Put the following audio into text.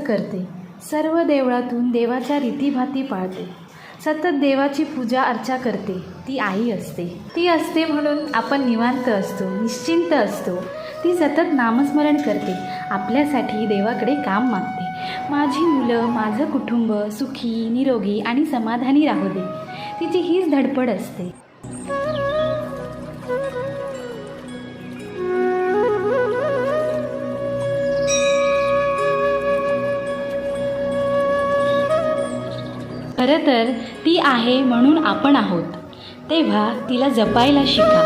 करते, सर्व देवळातून देवाच्या रीतीभाती पाळते, सतत देवाची पूजा अर्चा करते, ती आई असते. ती असते म्हणून आपण निवांत असतो, निश्चिंत असतो. ती सतत नामस्मरण करते, आपल्यासाठी देवाकडे काम मागते. माझी मुलं, माझं कुटुंब सुखी, निरोगी आणि समाधानी राहू दे, तिची हीच धडपड असते. खरं तर ती आहे म्हणून आपण आहोत, तेव्हा तिला जपायला शिका.